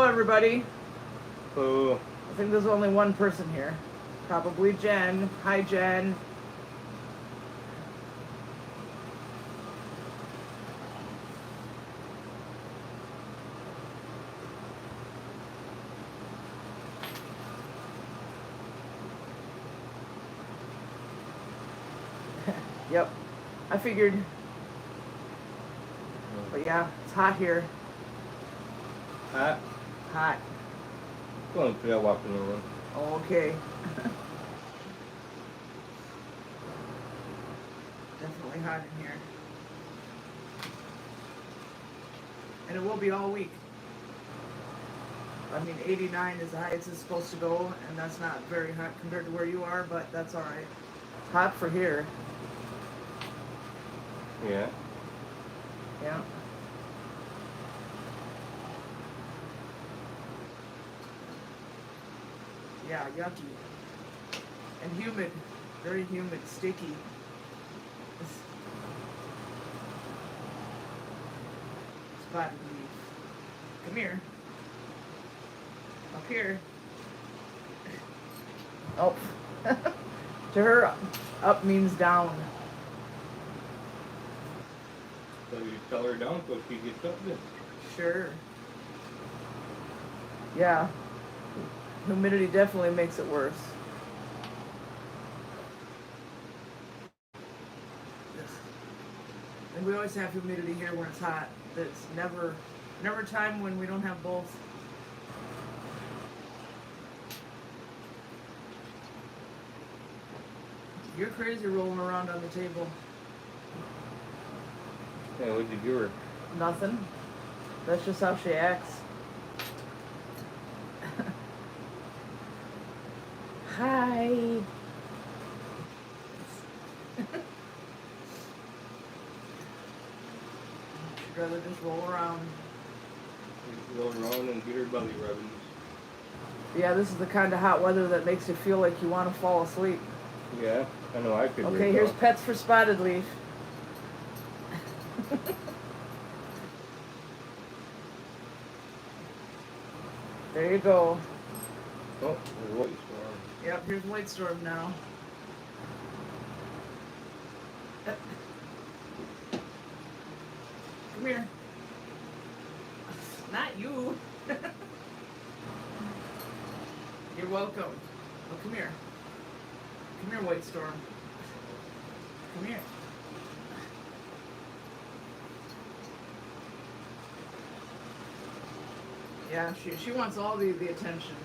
everybody. Oh, I think there's only one person here. Probably Jen. Hi, Jen. Yep. I figured. But yeah, it's hot here. hot. Hot. Go on, put that walk in the room. Okay. Definitely hot in here. And it will be all week. I mean, 89 is the highest it's supposed to go, and that's not very hot compared to where you are, but that's all right. Hot for here. Yeah. Yeah. Yeah, yucky. And humid. Very humid, sticky. Spotted leaf. Come here. Up here. Oh. To her, up means down. So you tell her down so she gets up there. Sure. Yeah. Humidity definitely makes it worse. And we always have humidity here when it's hot. There's never a time when we don't have both. You're crazy rolling around on the table. Yeah, what'd you give her? Nothing. That's just how she acts. Hi. She'd rather just roll around. Roll around and get her belly rubbing. Yeah, this is the kind of hot weather that makes you feel like you want to fall asleep. Yeah, I know I could. Okay, here's pets for Spotted Leaf. There you go. Oh, there's White Storm. Yep, here's White Storm now. Come here. Not you. You're welcome. Oh, come here. Come here, White Storm. Come here. Yeah, she wants all the attention.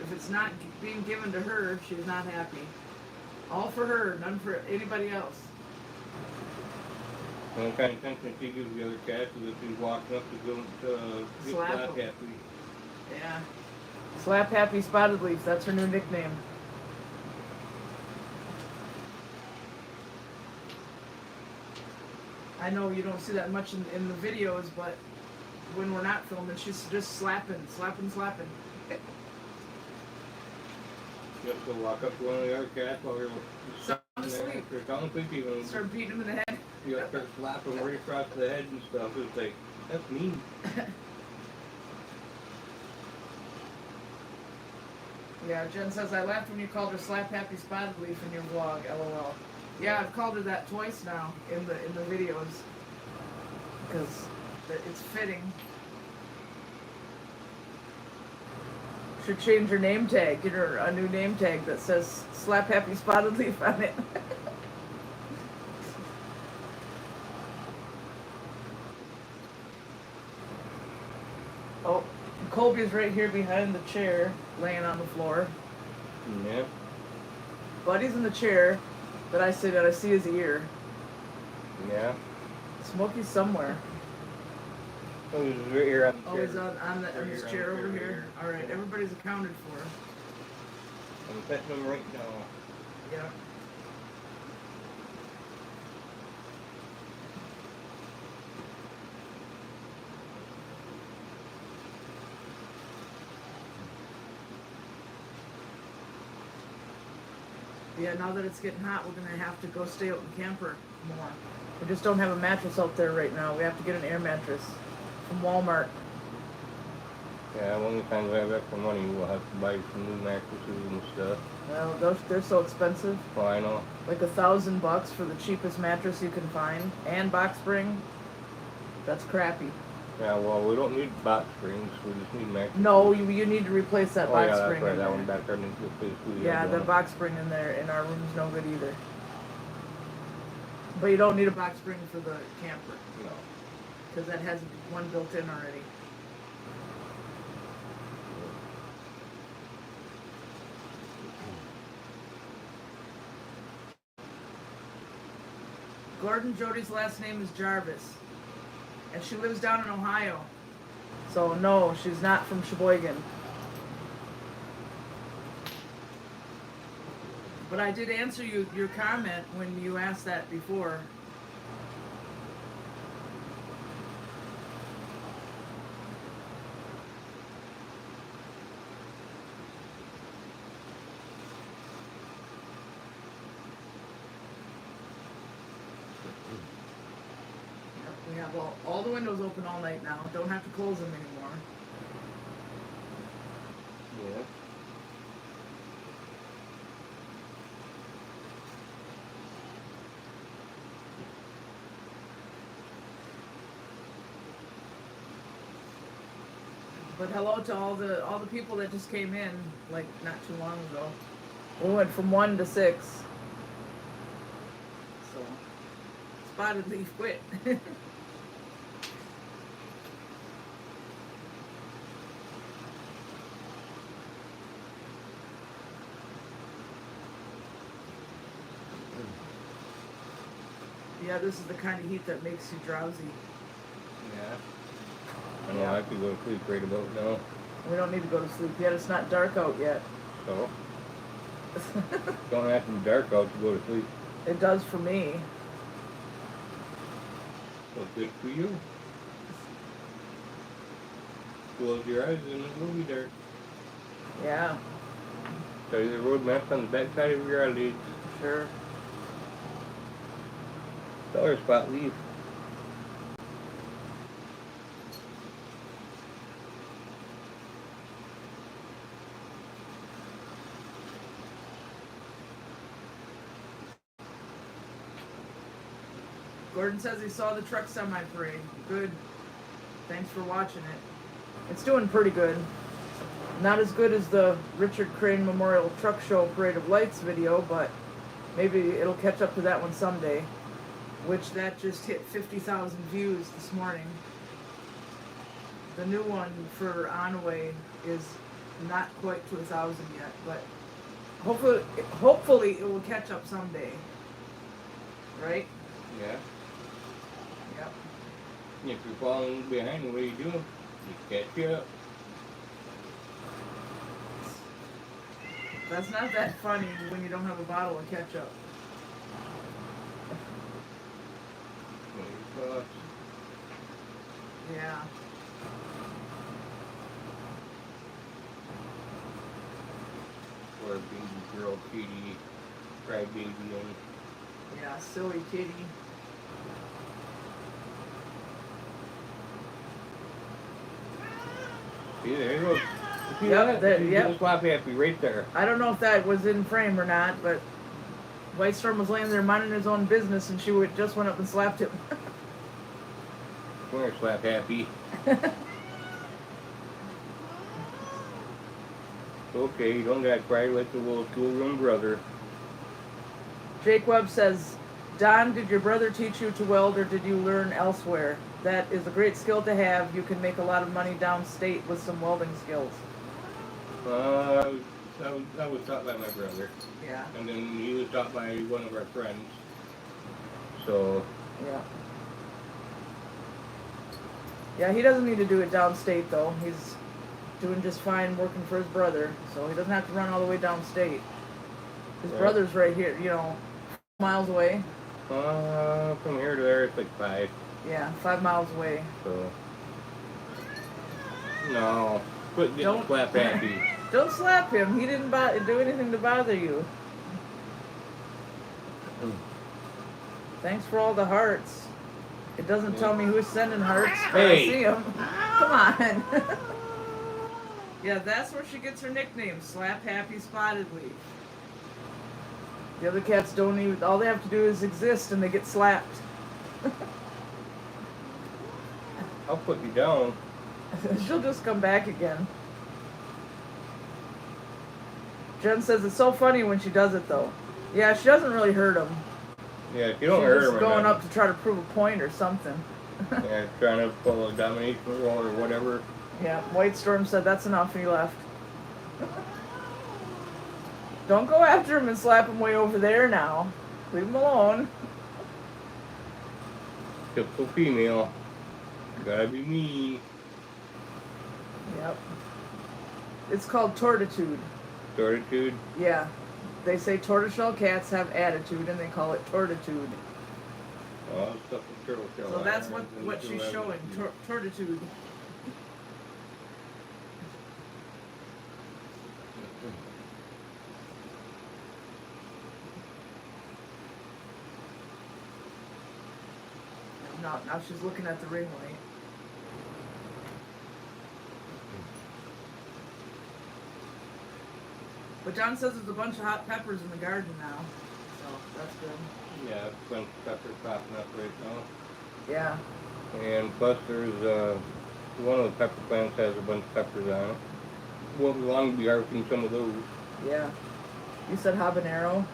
If it's not being given to her, she's not happy. All for her, none for anybody else. The only kind of attention she gives the other cats is if she's walking up to go get Slap slap 'em. happy. Yeah. Slap Happy Spotted Leaf, that's her new nickname. I know you don't see that much in the videos, but when we're not filming, she's just slapping. You have to walk up to one of the other cats while you're Sound asleep. They're sound asleep even. Start beating him in the head. You have to start slapping right across the head and stuff. It's like, that's mean. Yeah, Jen says, I laughed when you called her Slap Happy Spotted Leaf in your vlog, LOL. Yeah, I've called her that twice now in the videos. Because it's fitting. Should change her name tag, get her a new name tag that says Slap Happy Spotted Leaf on it. Oh, Colby's right here behind the chair, laying on the floor. Yeah. Buddy's in the chair that I sit at. I see his ear. Yeah. Smokey's somewhere. Oh, he's right here on the chair. Oh, he's on this chair over here. All right, everybody's accounted for. I'm petting him right now. Yeah. Yeah, now that it's getting hot, we're gonna have to go stay out in the camper more. We just don't have a mattress out there right now. We have to get an air mattress from Walmart. Yeah, only time we have extra money, we'll have to buy some new mattresses and stuff. Well, they're so expensive. Well, I know. Like $1,000 for the cheapest mattress you can find, and box spring. That's crappy. Yeah, well, we don't need box springs, we just need mattresses. No, you need to replace that Oh, box yeah, that's spring right, in that there. one back there needs to be replaced. Yeah, the box spring in there in our room's no good either. But you don't need a box spring for the camper, No. because that has one built in already. Gordon Jody's last name is Jarvis, and she lives down in Ohio. So no, she's not from Sheboygan. But I did answer your comment when you asked that before. We have all the windows open all night now. Don't have to close them anymore. Yeah. But hello to all the people that just came in like not too long ago. We went from 1 to 6. So Spotted Leaf quit. Yeah, this is the kind of heat that makes you drowsy. Yeah. I know, I could go to sleep right about now. We don't need to go to sleep yet. It's not dark out yet. So? Don't have to be dark out to go to sleep. It does for me. Well, good for you. Close your eyes and it will be dark. Yeah, There's the road map on the back side of your eyelids. sure. Dollar spot leaf. Gordon says he saw the truck semi parade. Good. Thanks for watching it. It's doing pretty good. Not as good as the Richard Crane Memorial Truck Show Parade of Lights video, but maybe it'll catch up to that one someday. Which that just hit 50,000 views this morning. The new one for Onaway is not quite to 1,000 yet, but hopefully it will catch up someday. Right? Yeah. Yep. If you're falling behind, what do you do? You catch up. That's not that funny when you don't have a bottle of ketchup. Yeah. Or a baby girl kitty, cry baby and Yeah, silly kitty. see there you go. See Yep, that? yep. Slap happy right there. I don't know if that was in frame or not, but White Storm was laying there minding his own business, and she just went up and slapped him. Come here, slap happy. Okay, you don't gotta cry like the little schoolroom brother. Jake Webb says, Don, did your brother teach you to weld, or did you learn elsewhere? That is a great skill to have. You can make a lot of money downstate with some welding skills. I was taught by my brother, Yeah. and then he was taught by one of our friends. So, Yeah. Yeah, he doesn't need to do it downstate, though. He's doing just fine working for his brother, so he doesn't have to run all the way downstate. His Right. brother's right here, miles away. from here to there, it's like 5. Yeah, 5 miles away. So, no, quit getting Don't- slap happy. Don't slap him. He didn't do anything to bother you. Thanks for all the hearts. It doesn't tell me who's sending hearts, but I Hey. see them. Come on. Yeah, that's where she gets her nickname, Slap Happy Spotted Leaf. The other cats don't even, all they have to do is exist and they get slapped. I'll put you down. She'll just come back again. Jen says it's so funny when she does it though. Yeah, she doesn't really hurt them. Yeah, if you don't She's hurt just her. going up to try to prove a point or something. Yeah, trying to pull a domination roll or whatever. Yeah, White Storm said that's enough and he left. Don't go after him and slap him way over there now. Leave him alone. Typical female. Gotta be mean. Yep. It's called tortitude. Tortitude? Yeah. They say tortoiseshell cats have attitude and they call it tortitude. Oh, stuff with turtle shell. So that's what she's showing, tortitude. Now she's looking at the ring light. But John says there's a bunch of hot peppers in the garden now, so that's good. Yeah, bunch of peppers popping up right now. Yeah. And plus there's, one of the pepper plants has a bunch of peppers on it. Won't be long to be harvesting some of those. Yeah. You said habanero?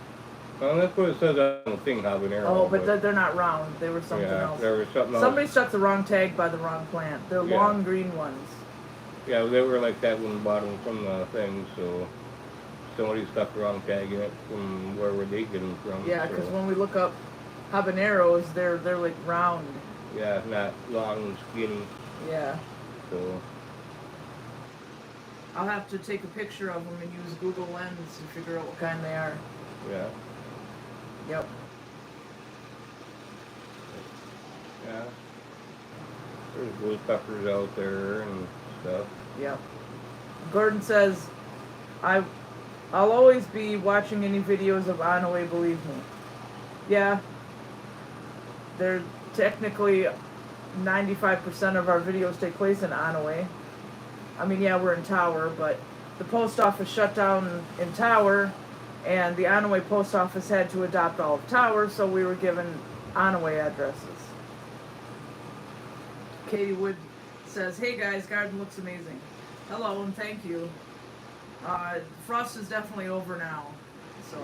Well, that's what it says on the thing, habanero. Oh, but they're not round. They were something else. There was something else. Somebody stuck the wrong tag by the wrong plant. They're long green ones. Yeah, they were like that when we bought them from the thing, so somebody stuck the wrong tag in it from wherever they get them from. Yeah, because when we look up habaneros, they're like round. Yeah, not long and skinny. Yeah. So I'll have to take a picture of them and use Google Lens to figure out what kind they are. yeah, Yep. yeah. There's blue peppers out there and stuff. Yep. Gordon says, I'll always be watching any videos of Anaway, believe me. Yeah. They're technically 95% of our videos take place in Anaway. I mean, yeah, we're in Tower, but the post office shut down in Tower, and the Anaway post office had to adopt all of Tower, so we were given Anaway addresses. Katie Wood says, hey guys, garden looks amazing. Hello, and thank you. Frost is definitely over now, so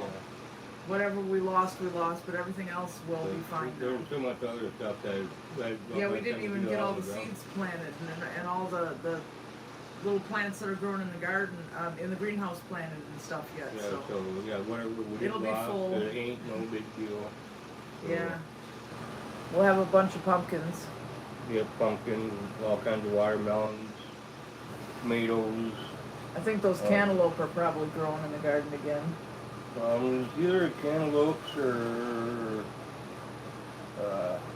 whatever we lost, but everything else will be fine now. There's so much other stuff that Yeah, we didn't even get all the seeds planted and all the little plants that are grown in the garden, in the greenhouse planted and stuff yet. Yeah, so whatever we it'll be lost, full. it ain't no big deal. So, Yeah. We'll have a bunch of pumpkins. Yeah, pumpkins, all kinds of watermelons, tomatoes. I think those cantaloupe are probably growing in the garden again. It's either cantaloupes or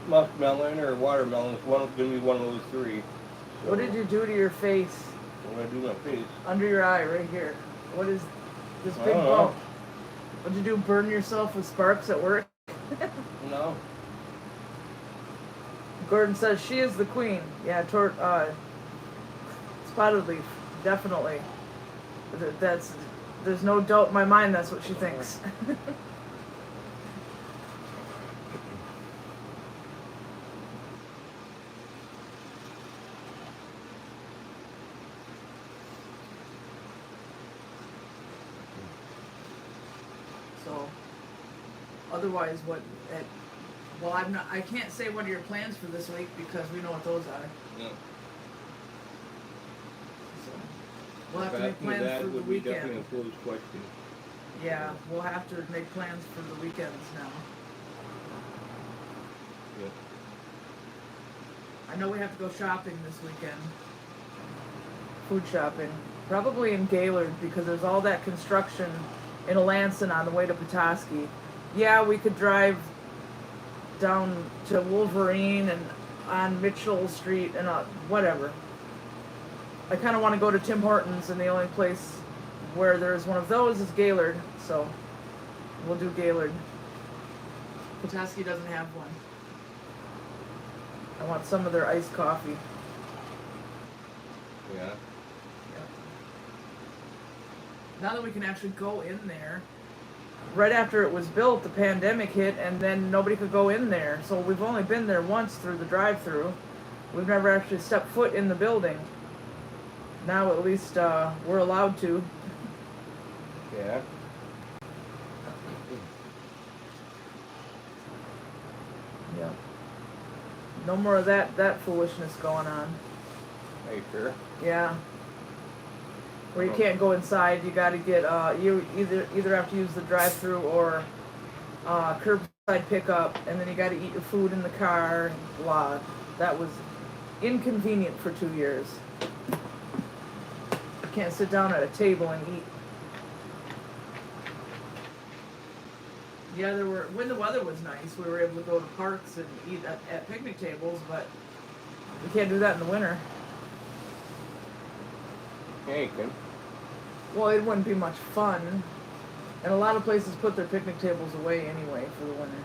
muskmelon or watermelon. It's gonna be one of those three. So, What did you do to your face? What did I do to my face? Under your eye, right here. What is this I big don't know. bump? What'd you do, burn yourself with sparks at work? No. Gordon says she is the queen. Yeah, Spotted Leaf, definitely. There's no doubt in my mind that's what she thinks. So, otherwise, I can't say what are your plans for this week because we know what those are. Yeah. So, we'll have to make plans for the weekend. Definitely a closed question. Yeah, we'll have to make plans for the weekends now. Yeah. I know we have to go shopping this weekend. Food shopping. Probably in Gaylord because there's all that construction in Alanson on the way to Petoskey. Yeah, we could drive down to Wolverine and on Mitchell Street and whatever. I kind of want to go to Tim Hortons, and the only place where there's one of those is Gaylord, so we'll do Gaylord. Petoskey doesn't have one. I want some of their iced coffee. Yeah. Now that we can actually go in there. Right after it was built, the pandemic hit, and then nobody could go in there. So we've only been there once through the drive-through. We've never actually stepped foot in the building. Now at least we're allowed to. Yeah. Yeah. No more of that foolishness going on. Are you sure? Yeah. Where you can't go inside, you got to get you either have to use the drive-through or curbside pickup, and then you got to eat your food in the car. Blah. That was inconvenient for 2 years. You can't sit down at a table and eat. Yeah, when the weather was nice, we were able to go to parks and eat at picnic tables, but we can't do that in the winter. Yeah, you can. Well, it wouldn't be much fun, and a lot of places put their picnic tables away anyway for the winter.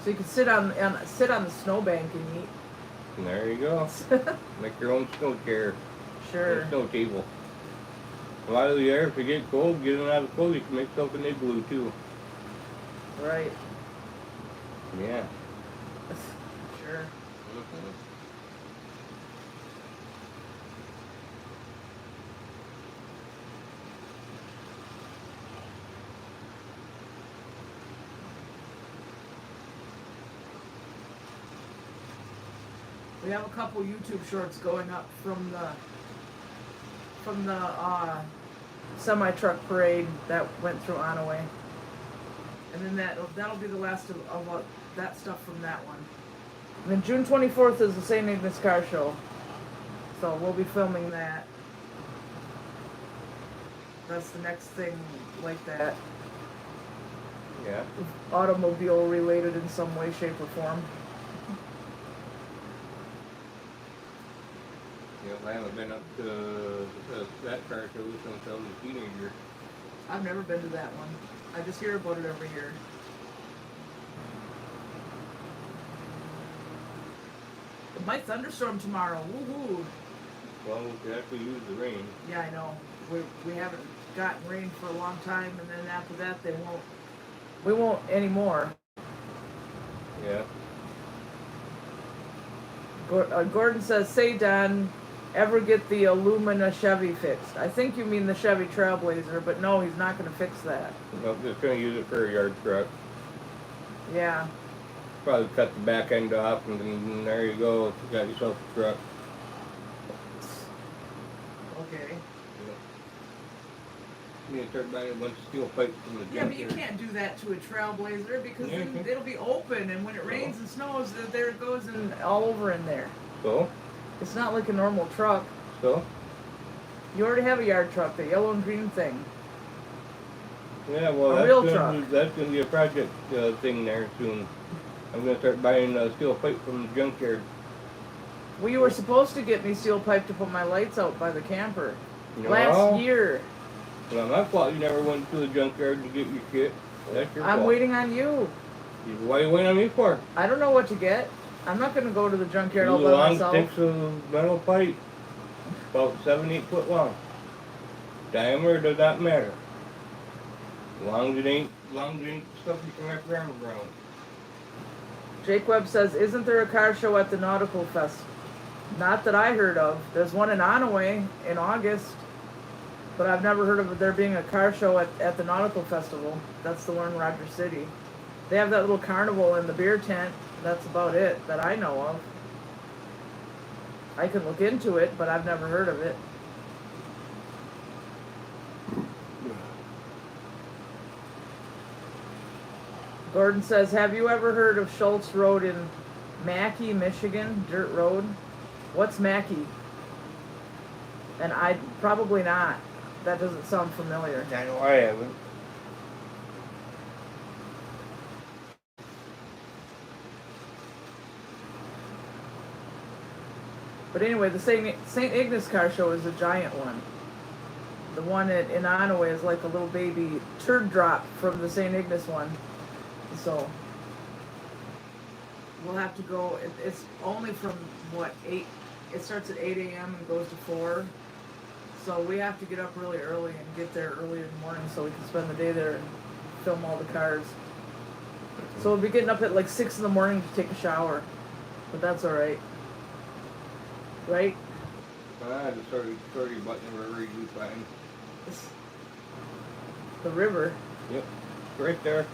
So you can sit on the snowbank and eat. And there you go. Make your own snow chair. Sure. And snow table. A lot of the air, if you get cold, get it out of cold, you can make yourself an igloo too. Right. Yeah. Sure. Mm-hmm. We have a couple YouTube shorts going up from the semi-truck parade that went through Onaway. And then that'll be the last of that stuff from that one. And then June 24th is the St. Ignace Car Show. So we'll be filming that. That's the next thing like that. Yeah. Automobile related in some way, shape, or form. I haven't been up to that car show since I was a teenager. I've never been to that one. I just hear about it every year. It might thunderstorm tomorrow. Woohoo! Well, we could actually use the rain. Yeah, I know. We haven't gotten rain for a long time, and then after that we won't anymore. Yeah. Gordon says, "Say, Don, ever get the Illumina Chevy fixed?" I think you mean the Chevy Trailblazer, but no, he's not going to fix that. Nope, just going to use it for a yard truck. Yeah. Probably cut the back end off, and then there you go. You got yourself a truck. Okay. You need to start buying a bunch of steel pipe from the Yeah, but you junkyard. can't do that to a Trailblazer because Yeah, then okay. it'll be open, and when it rains and snows, there it goes and all over in there. So? It's not like a normal truck. So? You already have a yard truck, the yellow and green thing. Yeah, well, A that's real gonna truck. That's going to be a project thing there soon. I'm going to start buying steel pipe from the junkyard. Well, you were supposed to get me steel pipe to put my lights out by the camper. No. Last year. Well, my fault you never went to the junkyard to get your shit. That's your fault. I'm waiting on you. What are you waiting on me for? I don't know what to get. I'm not going to go to the junkyard all Two by long myself. sticks of metal pipe, about 7-8 foot long. Diameter does not matter. Long as it ain't stuff you can wrap your arm around. Jake Webb says, "Isn't there a car show at the Nautical Fest?" Not that I heard of. There's one in Onaway in August, but I've never heard of there being a car show at the Nautical Festival. That's the one in Rogers City. They have that little carnival in the beer tent. That's about it that I know of. I can look into it, but I've never heard of it. Gordon says, "Have you ever heard of Schultz Road in Mackey, Michigan? Dirt road? What's Mackey?" And I probably not. That doesn't sound familiar. I know I haven't. But anyway, the St. Ignace Car Show is a giant one. The one in Onaway is like a little baby turd drop from the St. Ignace one. So we'll have to go. It's only from 8? It starts at 8 a.m. and goes to 4. So we have to get up really early and get there early in the morning so we can spend the day there and film all the cars. So we'll be getting up at like 6 in the morning to take a shower. But that's alright. Right? The 30 button river you do fine. The river? Yep. Right there.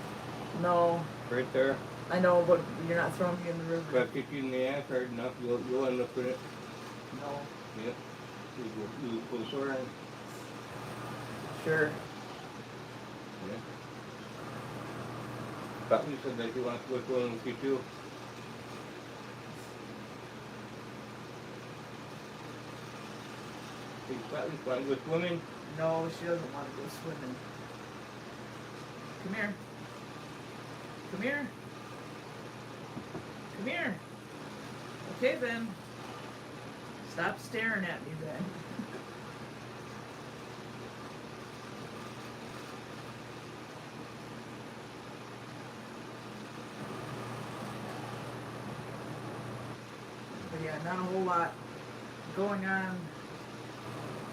No. Right there. I know, but you're not throwing me in the river. If I kick you in the ass hard enough, you'll end up in it. No. Yep. You pull sore in. Sure. Yeah. Thought you said that you want to go in with you too. You thought you want to go swimming? No, she doesn't want to go swimming. Come here. Come here. Come here. Okay then. Stop staring at me then. But yeah, not a whole lot going on,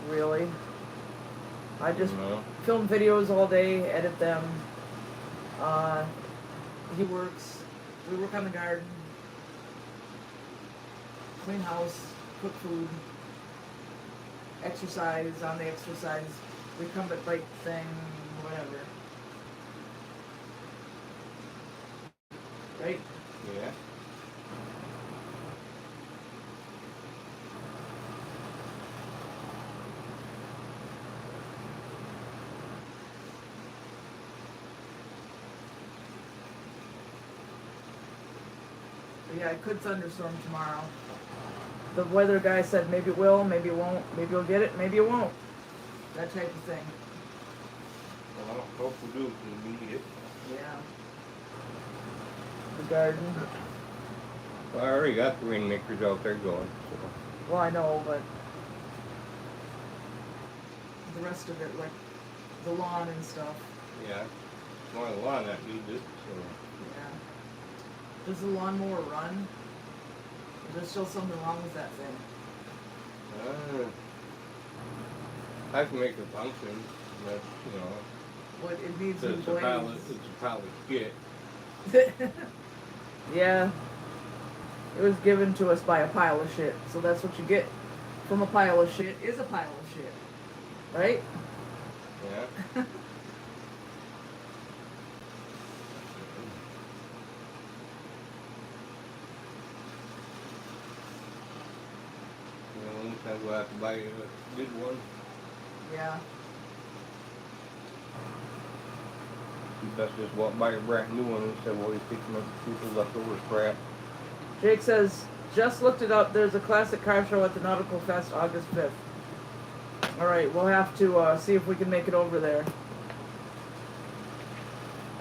really. I just film videos all day, edit them. He works. We work on the garden. Clean house. Cook food. Exercise. On the exercise. We come at bike thing. Whatever. Right? Yeah. Yeah, it could thunderstorm tomorrow. The weather guy said maybe it will, maybe it won't, maybe you'll get it, maybe it won't. That type of thing. Well, hope we do, because we need it. Yeah. The garden. Well, I already got the rainmakers out there going. So. Well, I know, but the rest of it, like the lawn and stuff. Yeah. It's more the lawn that needs it, so. Yeah. Does the lawnmower run? Is there still something wrong with that thing? I can make it function, but, you know. What, it needs new It's a pile of shit. Yeah. It was given to us by a pile of shit. So that's what you get from a pile of shit is a pile of shit. Right? Yeah. Sometimes we'll have to buy a good one. Yeah. You best just walk by a brand new one instead of always picking up people's leftover scrap. Jake says, just looked it up. There's a classic car show at the Nautical Fest August 5th. Alright, we'll have to see if we can make it over there.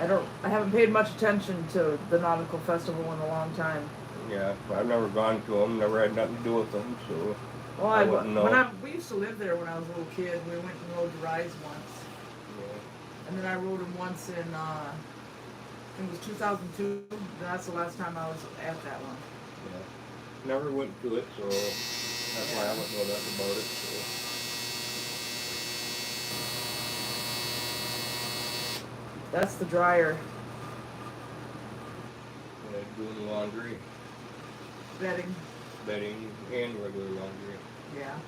I haven't paid much attention to the Nautical Festival in a long time. Yeah, I've never gone to them, never had nothing to do with them, so Well, I wouldn't know. we used to live there when I was a little kid. We went and rode the rides once. Yeah. And then I rode them once in, I think it was 2002. That's the last time I was at that one. Yeah. Never went to it, so that's why I wouldn't know nothing about it. So. That's the dryer. Yeah, doing laundry, Bedding. bedding, and regular laundry. Yeah.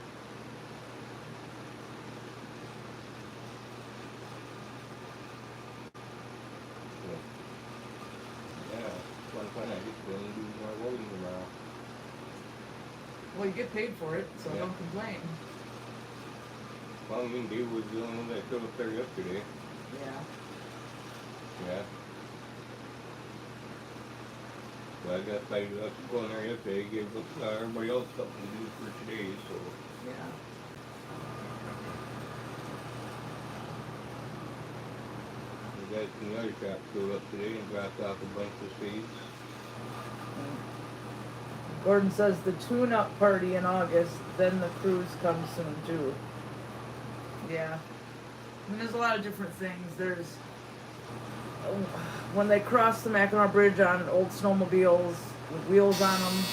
Yeah, fun. I get to go and do more welding tomorrow. Well, you get paid for it, so Yeah. don't complain. Well, I mean, Dave was the only one that showed up there yesterday. Yeah. Yeah. Well, I guess I was going there yesterday, gave everybody else something to do for today, so. Yeah. The guys from the other shop showed up today and dropped off a bunch of seeds. Gordon says the tune-up party in August, then the cruise comes soon too. Yeah. I mean, there's a lot of different things. There's when they cross the Mackinac Bridge on old snowmobiles with wheels on them.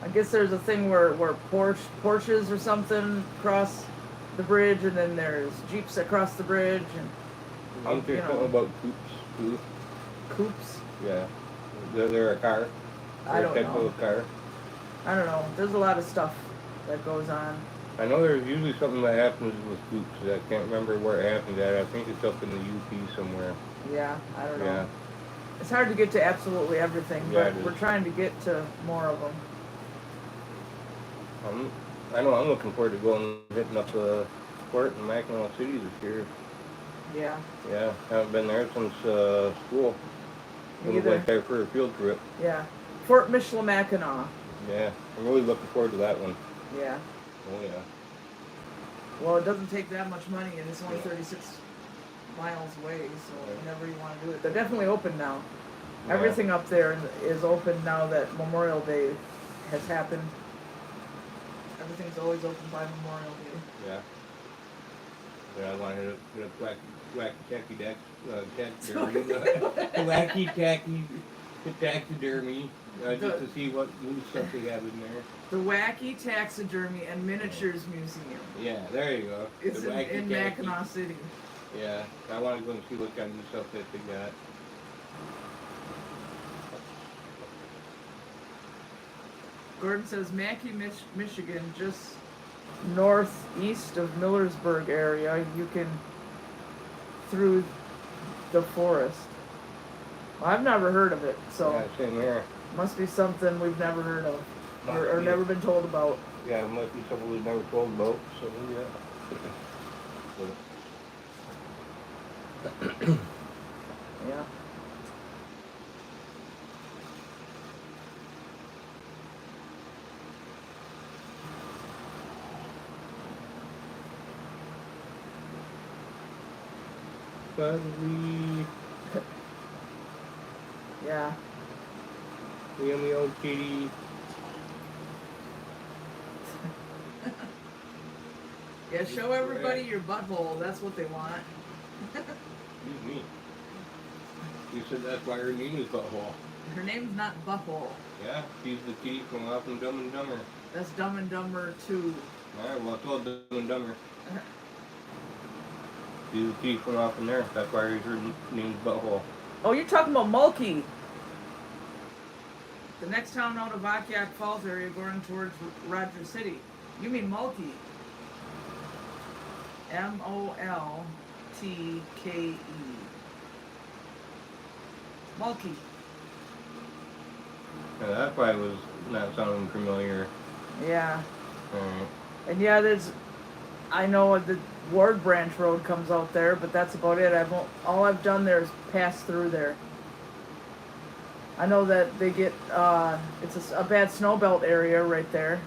I guess there's a thing where Porsches or something cross the bridge, and then there's Jeeps that cross the bridge, and I'm just talking about coops too. Coops. Yeah. They're a car. I don't They're a type know. of car. I don't know. There's a lot of stuff that goes on. I know there's usually something that happens with coops. I can't remember where it happened at. I think it's up in the UP somewhere. Yeah, I don't know. Yeah. It's hard to get to absolutely everything, Yeah, but it we're is. trying to get to more of them. I know I'm looking forward to going and hitting up the port in Mackinac City this year. Yeah. Yeah, haven't been there since school. Me We either. went there for a field trip. Yeah. Fort Michilimackinac. Yeah, I'm really looking forward to that one. Yeah. Oh yeah. Well, it doesn't take that much money, and it's only 36 miles away, so whenever you want to do it. They're definitely open now. Yeah. Everything up there is open now that Memorial Day has happened. Everything's always open by Memorial Day. Yeah. Yeah, I want to hit a wacky taxidermy. Wacky taxidermy. Just to see what new stuff they have in there. The Wacky Taxidermy and Miniatures Museum. Yeah, there you go. It's The wacky in taxi. Mackinac City. Yeah, I want to go and see what kind of new stuff that they got. Gordon says Mackey, Michigan, just northeast of Millersburg area. You can through the forest. Well, I've never heard of it, so Yeah, same here. must be something we've never heard of or Yeah. never been told about. Yeah, it must be something we've never told about, so yeah. Yeah. Fuzzy, Yeah. yummy old kitty. Yeah, show everybody your butthole. That's what they want. Excuse me. You said that's why her name is Butthole. Her name's not Butthole. Yeah, she's the kitty from off from Dumb and Dumber. That's Dumb and Dumber 2. Alright, well, it's all Dumb and Dumber. She's the kitty from off from there. That's why her name's Butthole. Oh, you're talking about Mulkey. The next town out of Akiak Falls area going towards Roger City. You mean Mulkey. Moltke. Mulkey. Yeah, that probably was not sounding familiar. Yeah. Alright. And yeah, I know the Ward Branch Road comes out there, but that's about it. All I've done there is pass through there. I know that they get, it's a bad snowbelt area right there.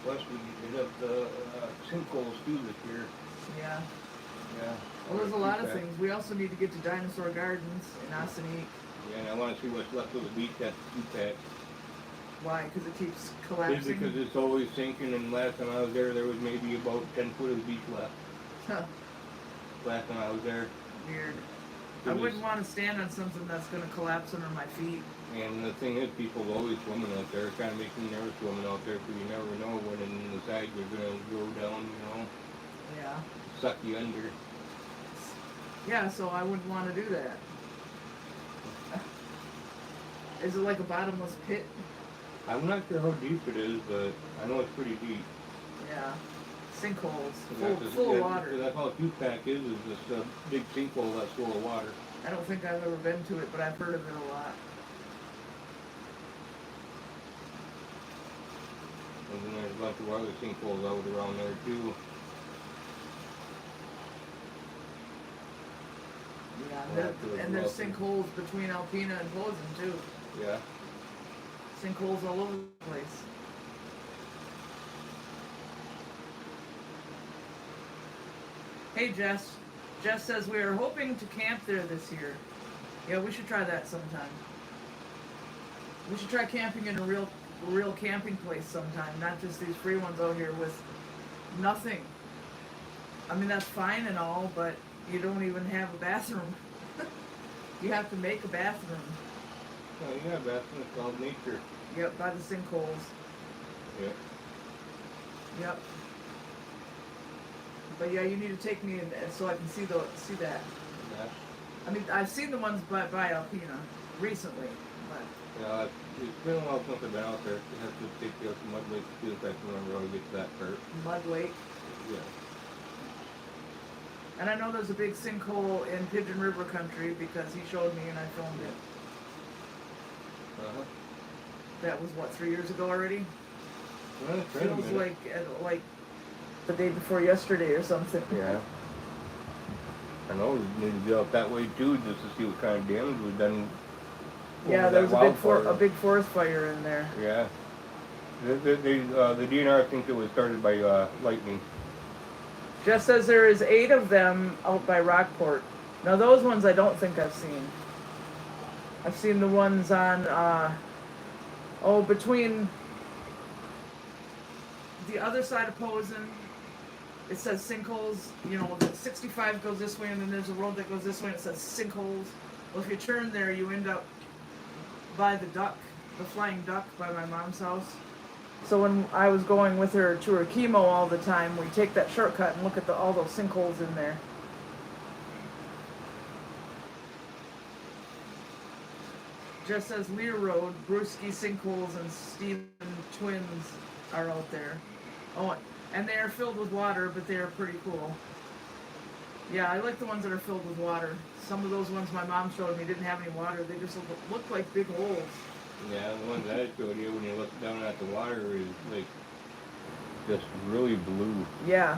Plus, we hit up the sinkholes too this year. Yeah. Yeah. Well, there's a lot of things. We also need to get to Dinosaur Gardens in Ossining. Yeah, and I want to see what's left of the beach at the two-pack. Why? Because it keeps Just collapsing? because it's always sinking, and last time I was there was maybe about 10 foot of the beach left. Huh. Last time I was there. Weird. It I was- wouldn't want to stand on something that's going to collapse under my feet. And the thing is, people are always swimming out there. It kind of makes me nervous swimming out there, because you never know when in the side you're going to go down, you know, Yeah. suck you under. Yeah, so I wouldn't want to do that. Is it like a bottomless pit? I'm not sure how deep it is, but I know it's pretty deep. Yeah. Sinkholes. That's Full of so water. that's all a two-pack is this big sinkhole that's full of water. I don't think I've ever been to it, but I've heard of it a lot. And then there's a bunch of other sinkholes out around there too. Yeah, Well, that's really and there's lovely. sinkholes between Alpena and Posen, too. Yeah. Sinkholes all over the place. Hey, Jess. Jess says we are hoping to camp there this year. Yeah, we should try that sometime. We should try camping in a real camping place sometime, not just these free ones out here with nothing. I mean, that's fine and all, but you don't even have a bathroom. You have to make a bathroom. Oh yeah, bathroom is called nature. Yep, by the sinkholes. Yep. Yep. But yeah, you need to take me in so I can see that. Yeah. I mean, I've seen the ones by Alpena recently, but Yeah, it's been a while since I've been out there. You have to take you out to Mud Lake to see if I can remember how to get to that part. Mud Lake. Yeah. And I know there's a big sinkhole in Pigeon River country because he showed me and I filmed it. Uh-huh. That was what, 3 years ago already? Well, it's been a Feels minute. like the day before yesterday or something. Yeah. I know we need to get out that way too, just to see what kind of damage we've done. Yeah, over there was that wildfire. a big forest fire in there. Yeah. The DNR thinks it was started by lightning. Jeff says there is 8 of them out by Rockport. Now those ones I don't think I've seen. I've seen the ones on, between the other side of Posen. It says sinkholes, you know, the 65 goes this way and then there's a road that goes this way and it says sinkholes. Well, if you turn there, you end up by the flying duck by my mom's house. So when I was going with her to her chemo all the time, we take that shortcut and look at all those sinkholes in there. Just says Lear Road, Brewski sinkholes and Stephen twins are out there. Oh, and they are filled with water, but they are pretty cool. Yeah, I like the ones that are filled with water. Some of those ones my mom showed me didn't have any water. They just look like big holes. Yeah, the ones I showed you when you look down at the water is like just really blue. Yeah,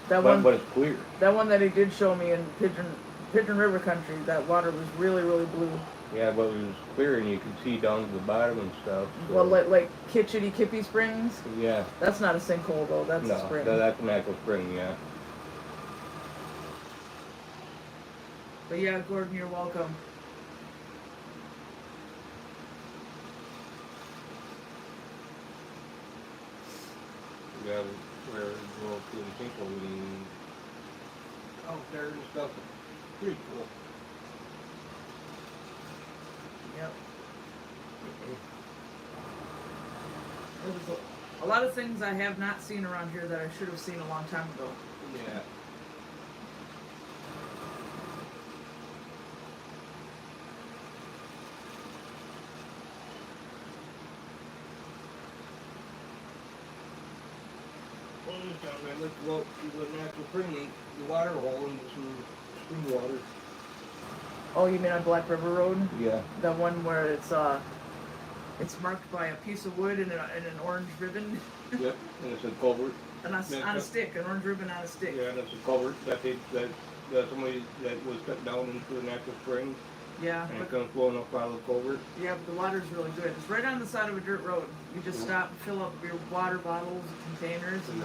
but it's clear. That one that he did show me in Pigeon River country, that water was really, really blue. Yeah, but it was clear and you could see down to the bottom and stuff. So. Well, like Kitchity Kippy Springs? Yeah. That's not a sinkhole though, that's a spring. No, that's an actual spring, yeah. But yeah, Gordon, you're welcome. Yeah, where we go to the sinkhole and out there and stuff. Pretty cool. Yep. There's a lot of things I have not seen around here that I should have seen a long time ago. Yeah. Well, this time I looked to go up to the natural spring, the water hole into some spring water. Oh, you mean on Black River Road? Yeah. The one where it's marked by a piece of wood and an orange ribbon. Yep, and it's a culvert. On a stick, an orange ribbon on a stick. Yeah, and it's a culvert that somebody that was cut down into the natural spring. Yeah. And it comes flowing up out of the culvert. Yeah, but the water's really good. It's right on the side of a dirt road. You just stop and fill up your water bottles and containers and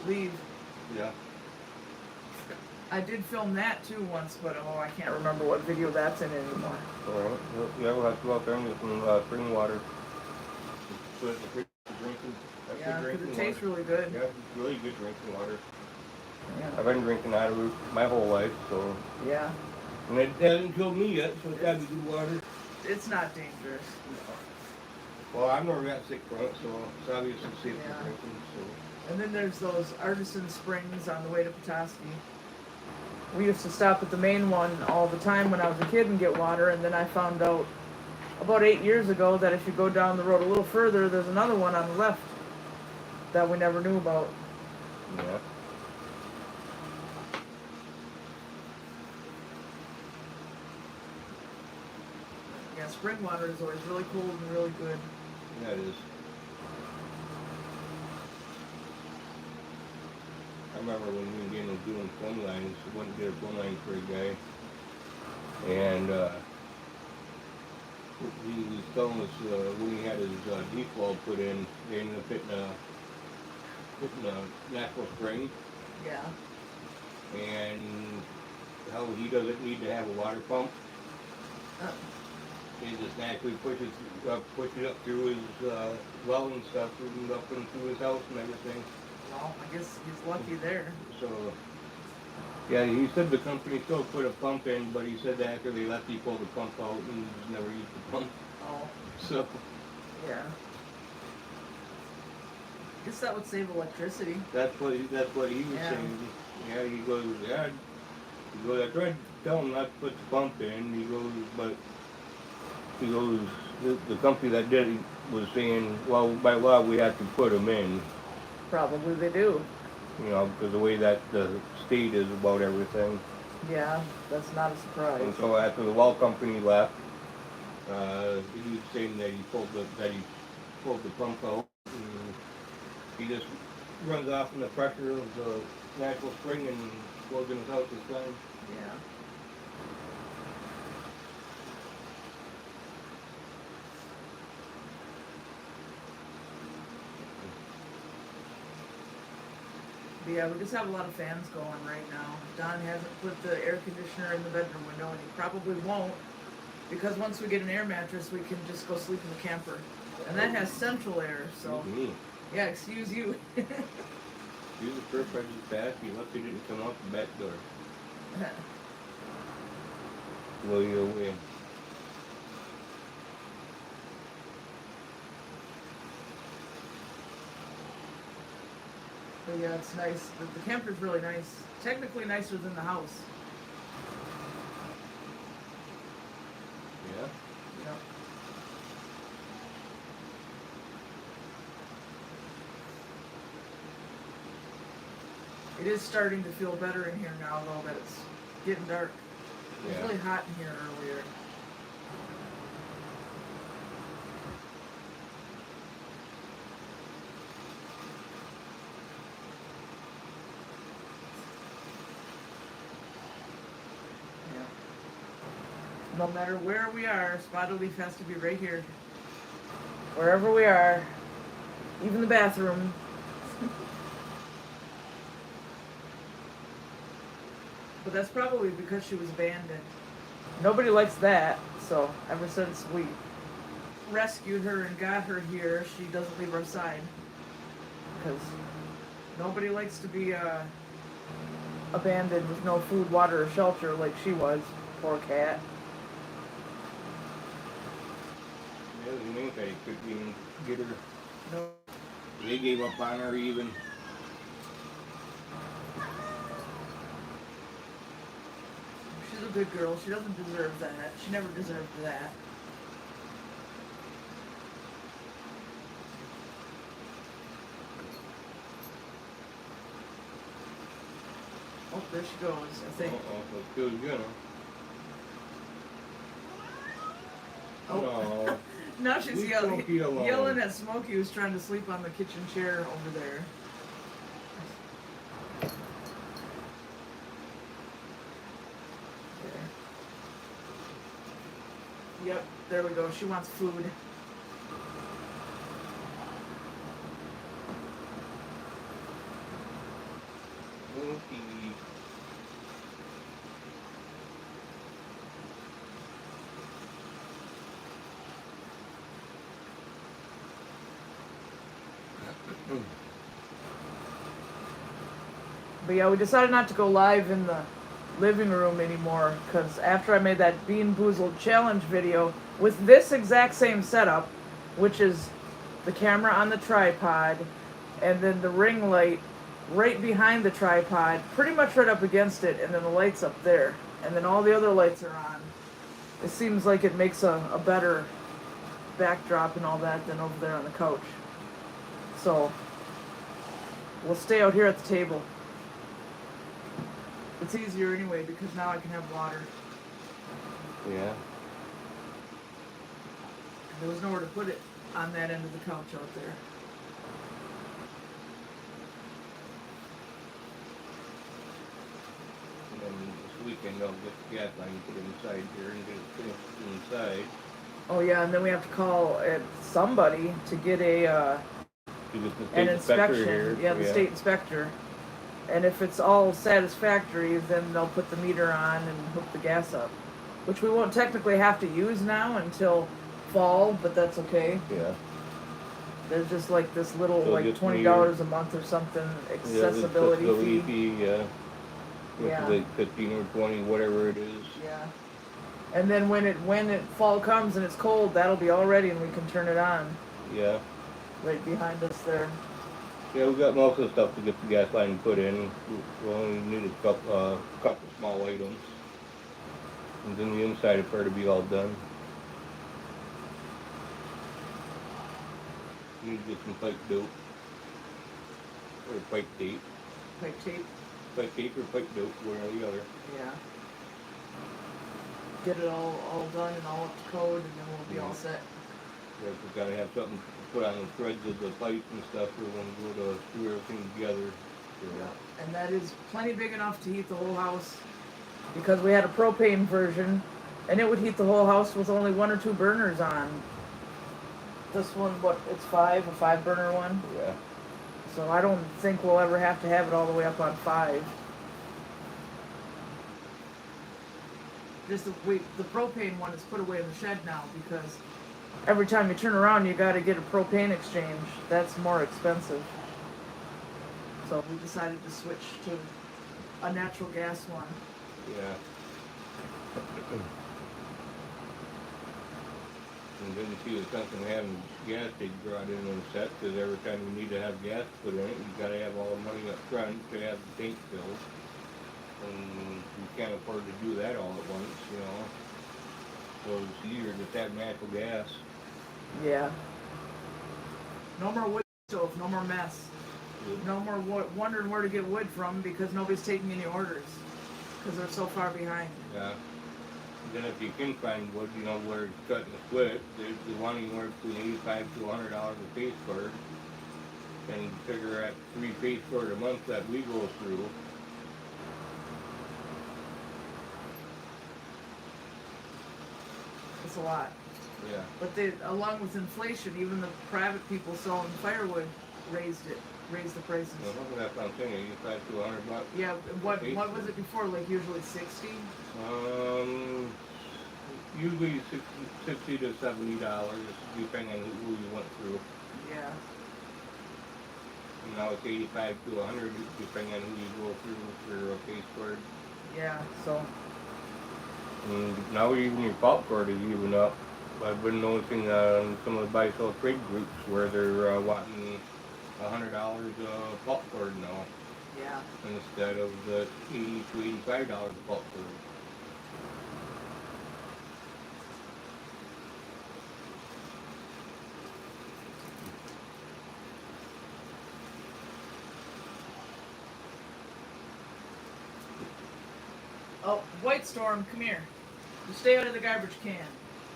leave. Yeah. I did film that too once, but I can't remember what video that's in anymore. Alright. Yeah, we'll have to go out there and get some spring water. So it's a drinking. Yeah, because it tastes really good. Yeah, it's really good drinking water. Yeah. I've been drinking out of it my whole life, so. Yeah. And it hasn't killed me yet, so it's gotta be good water. It's not dangerous. Well, I've never got sick from it, so it's obviously safe Yeah. for drinking. So. And then there's those artisan springs on the way to Petoskey. We used to stop at the main one all the time when I was a kid and get water, and then I found out about 8 years ago that if you go down the road a little further, there's another one on the left that we never knew about. Yeah. Yeah, spring water is always really cold and really good. Yeah, it is. I remember when we were getting doing phone lines, we went to get a phone line for a guy, and he was telling us when he had his default put in, they ended up hitting a natural spring, Yeah. and how he doesn't need to have a water pump. He just naturally pushes it up through his well and stuff, and up and through his house and everything. Well, I guess he's lucky there. So Yeah, he said the company still put a pump in, but he said that after they left, he pulled the pump out and never used the pump. Oh, So, yeah. Guess that would save electricity. that's what he was Yeah. saying. Yeah, he goes, I tried to tell him not to put the pump in. He goes, but he goes, the company that did it was saying, well, by law we have to put them in, Probably they do. you know, because the way that the state is about everything. Yeah, that's not a surprise. And so after the well company left, he was saying that he pulled the pump out. And he just runs off in the pressure of the natural spring and goes in his house this time. Yeah. But yeah, we just have a lot of fans going right now. Don hasn't put the air conditioner in the bedroom window, and he probably won't, because once we get an air mattress, we can just go sleep in the camper. And that has central air, so... Excuse me. Yeah, excuse you. Use the fur pressure fast. You lucky didn't come out the back door. Blow you away. But yeah, it's nice. The camper's really nice. Technically nicer than the house. Yeah? Yep. It is starting to feel better in here now, though, that it's getting dark. It was Yeah. really hot in here earlier. Yeah. No matter where we are, Spotted Leaf has to be right here. Wherever we are, even the bathroom. But that's probably because she was abandoned. Nobody likes that, so ever since we rescued her and got her here, she doesn't leave our side. Because nobody likes to be abandoned with no food, water, or shelter like she was. Poor cat. Yeah, the main thing couldn't even get her. No. They gave up on her even. She's a good girl. She doesn't deserve that. She never deserved that. Oh, there she goes, I think. Uh-oh, so it feels good, huh? Oh. No. Now she's Leave yelling. Smokey alone. Yelling at Smokey, who's trying to sleep on the kitchen chair over there. Yep, there we go. She wants food. Smokey. But yeah, we decided not to go live in the living room anymore because after I made that Bean Boozled challenge video with this exact same setup, which is the camera on the tripod and then the ring light right behind the tripod, pretty much right up against it, and then the lights up there, and then all the other lights are on. It seems like it makes a better backdrop and all that than over there on the couch. So we'll stay out here at the table. It's easier anyway because now I can have water. Yeah. There was nowhere to put it on that end of the couch out there. And then this weekend I'll get the gas line and put it inside here and get it finished inside. Oh yeah, and then we have to call somebody to get To get the state an inspector inspection. here. Yeah, the state inspector. And if it's all satisfactory, then they'll put the meter on and hook the gas up. Which we won't technically have to use now until fall, but that's okay. Yeah. There's just like this little, So like just $20 a month or something accessibility fee. Yeah. which Yeah. is like 15 or 20, whatever it is. Yeah. And then when it fall comes and it's cold, that'll be all ready and we can turn it on Yeah. right behind us there. Yeah, we got most of the stuff to get the gas line put in. We only need a couple small items. And then the inside appear to be all done. Need to get some pipe dope. Or pipe tape. Pipe tape. Pipe tape or pipe dope, one or the other. Yeah. Get it all done and all up to code, and then we'll be all set. Yeah, we've got to have something to put on the threads of the pipe and stuff for when we go to screw everything together. So, Yeah. And that is plenty big enough to heat the whole house, because we had a propane version, and it would heat the whole house with only 1 or 2 burners on. This one, it's a 5 burner one. yeah. So I don't think we'll ever have to have it all the way up on 5. Just the propane one is put away in the shed now, because every time you turn around you got to get a propane exchange. That's more expensive. So we decided to switch to a natural gas one. Yeah. And didn't see the sense in having gas take brought in and set, because every time you need to have gas put in it, you got to have all the money up front to have the tank filled. And you can't afford to do that all at once, you know. So it's easier to just have natural gas. Yeah. No more wood stove, no more mess. Yeah. No more wondering where to get wood from because nobody's taking any orders because they're so far behind. Yeah. Then if you can find wood, you know, where it's cut and split, they want anywhere between $85 to $100 a piece for it. And figure at 3 piece for it a month that we go through. It's a lot. Yeah. But along with inflation, even the private people selling firewood raised the prices. Well, that's what I'm saying, $85 to $100. Yeah, what was it before? Like usually 60? Usually 60 to $70, depending on who you went through. Yeah. And now it's 85 to 100, depending on who you go through for a case cord. Yeah. So. And now even your pulp cord is even up. I've been noticing on some of the buy-sell trade groups where they're wanting $100 a pulp cord now. Yeah. Instead of the $80 to $85 a pulp cord. Oh, White Storm, come here. You stay out of the garbage can.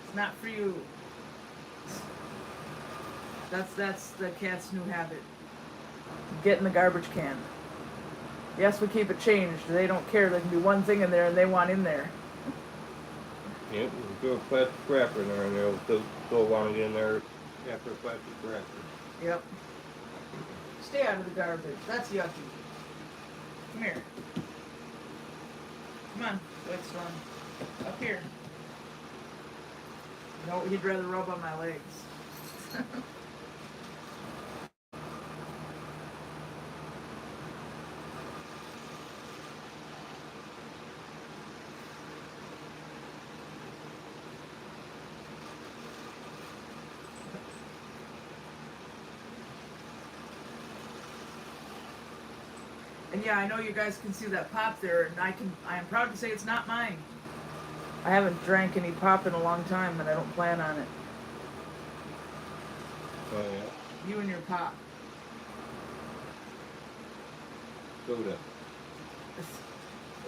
It's not for you. That's the cat's new habit. Get in the garbage can. Yes, we keep it changed. They don't care. There can be one thing in there and they want in there. Yep, we throw a plastic wrapper in there and they'll still want it in there after a plastic wrapper. Yep. Stay out of the garbage. That's yucky. Come here. Come on, White Storm. Up here. No, he'd rather rub on my legs. And yeah, I know you guys can see that pop there, and I am proud to say it's not mine. I haven't drank any pop in a long time, and I don't plan on it. Oh yeah. You and your pop. Soda.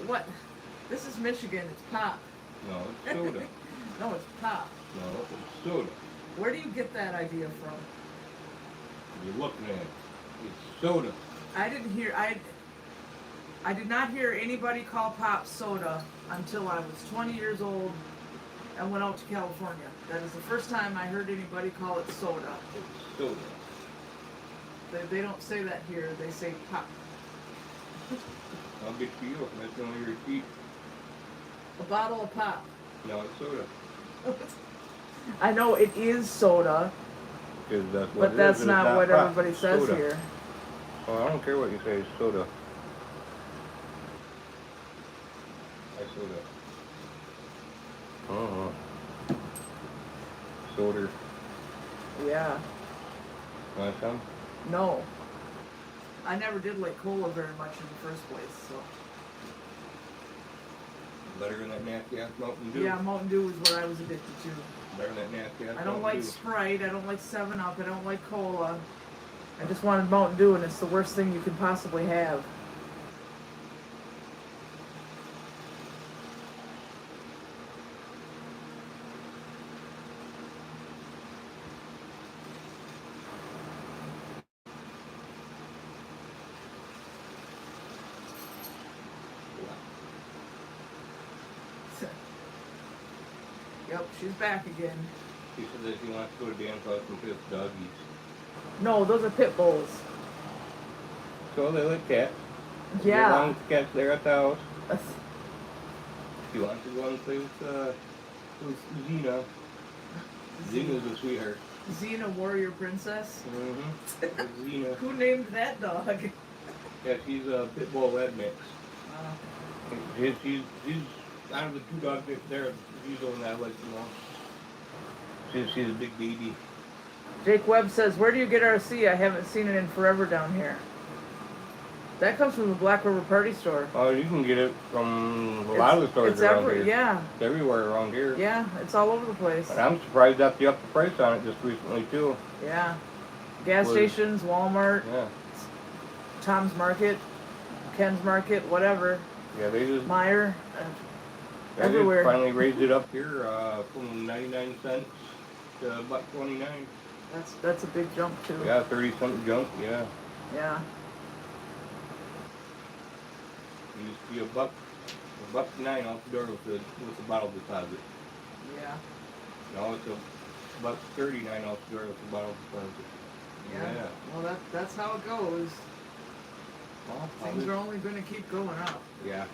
What? This is Michigan. It's pop. No, it's soda. No, it's pop. No, it's soda. Where do you get that idea from? You're looking at it. It's soda. I did not hear anybody call pop soda until I was 20 years old and went out to California. That is the first time I heard anybody call it soda. It's soda. They don't say that here. They say pop. I'll get to you. That's on your feet. A bottle of pop. No, it's soda. I know it is soda, Because that's what but it that's is, and it's not what pop. everybody It's says soda. here. Oh, I don't care what you say. It's soda. Soda. Soda. Yeah. Want some? No. I never did like cola very much in the first place, so. Better than that nasty ass Mountain Dew. Yeah, Mountain Dew is what I was addicted to. Better than that nasty ass I don't like Mountain Dew. Sprite, I don't like 7-Up, I don't like cola. I just wanted Mountain Dew, and it's the worst thing you can possibly have. Yep, she's back again. She said that she wants to go to dance class and play with doggies. No, those are pit bulls. So they like cats. Yeah. As long as the cat's there at the house. She wants to go and play with Xena. Xena's a sweetheart. Xena, warrior princess. Mm-hmm. Xena. Who named that dog? Yeah, she's a pit bull red mix. She's out of the two dogs there, she's the one that I like the most. She's a big baby. Jake Webb says, where do you get RC? I haven't seen it in forever down here. That comes from the Black River Party Store. Oh, you can get it from a lot of the stores around here. Yeah. It's everywhere around here. Yeah, it's all over the place. And I'm surprised that they upped the price on it just recently, too. Yeah. Gas stations, Walmart, Yeah. Tom's Market, Ken's Market, whatever. Yeah, they just... Meyer, They everywhere. just finally raised it up here from 99 cents to $1.29. That's a big jump, too. Yeah, 30-cent jump, yeah. Yeah. It used to be $1.09 off the door with the bottle deposit. Yeah. Now it's $1.39 off the door with the bottle deposit. Yeah. Well, that's how it goes. Well, Things are only going to keep going up. Yeah.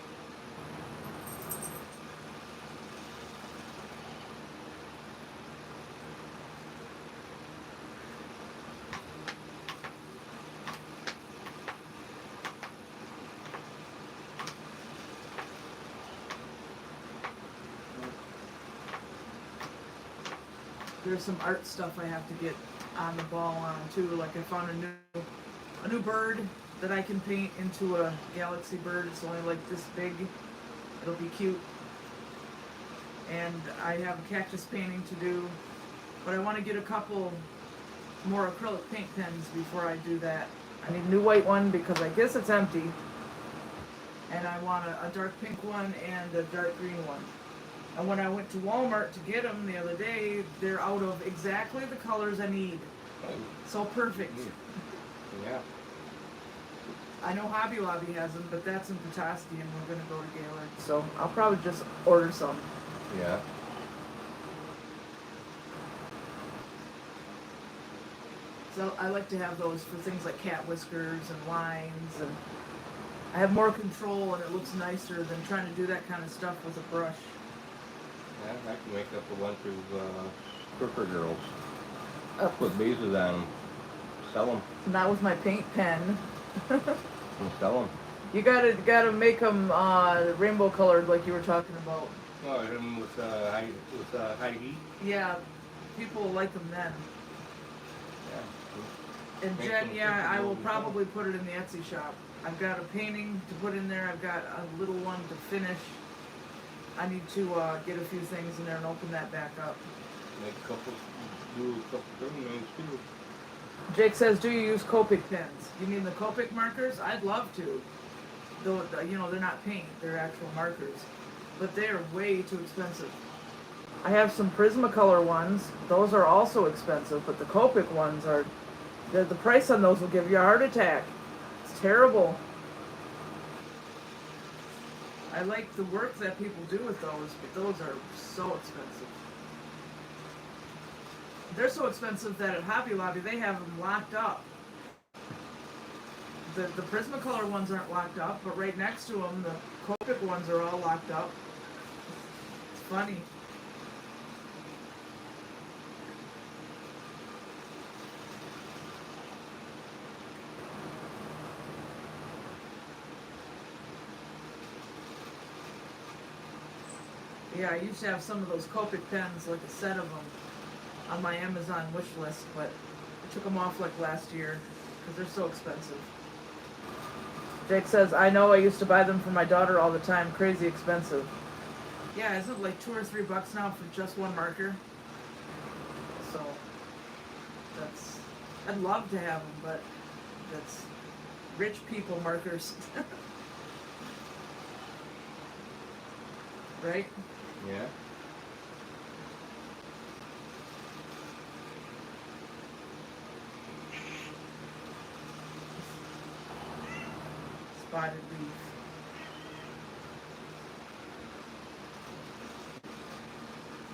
There's some art stuff I have to get on the ball on too. Like I found a new bird that I can paint into a galaxy bird. It's only like this big. It'll be cute. And I have a cactus painting to do, but I want to get a couple more acrylic paint pens before I do that. I need a new white one because I guess it's empty. And I want a dark pink one and a dark green one. And when I went to Walmart to get them the other day, they're out of exactly the colors I need. So perfect. Yeah. I know Hobby Lobby has them, but that's in Petoskey and we're going to go to Gaylord. So I'll probably just order some. Yeah. So I like to have those for things like cat whiskers and lines, and I have more control and it looks nicer than trying to do that kind of stuff with a brush. Yeah, I can make up a bunch of stripper girls. Oh. Put bases on them. Sell them. Not with my paint pen. And sell them. You gotta make them rainbow colored like you were talking about. Oh, hit them with high heat. Yeah, people like them then. Yeah. And Make Jen, them yeah, I will stripper girls. probably put it in the Etsy shop. I've got a painting to put in there. I've got a little one to finish. I need to get a few things in there and open that back up. Make a couple, do a couple tournaments too. Jake says, do you use Copic pens? You mean the Copic markers? I'd love to. Though, you know, they're not paint, they're actual markers. But they're way too expensive. I have some Prismacolor ones. Those are also expensive, but the Copic ones are, the price on those will give you a heart attack. It's terrible. I like the work that people do with those, but those are so expensive. They're so expensive that at Hobby Lobby they have them locked up. The Prismacolor ones aren't locked up, but right next to them, the Copic ones are all locked up. It's funny. Yeah, I used to have some of those Copic pens, like a set of them, on my Amazon wish list, but I took them off like last year because they're so expensive. Jake says, I know, I used to buy them for my daughter all the time. Crazy expensive. Yeah, isn't it like $2 or $3 now for just one marker? So, that's... I'd love to have them, but that's rich people markers. Right? Yeah. Spotted leaf.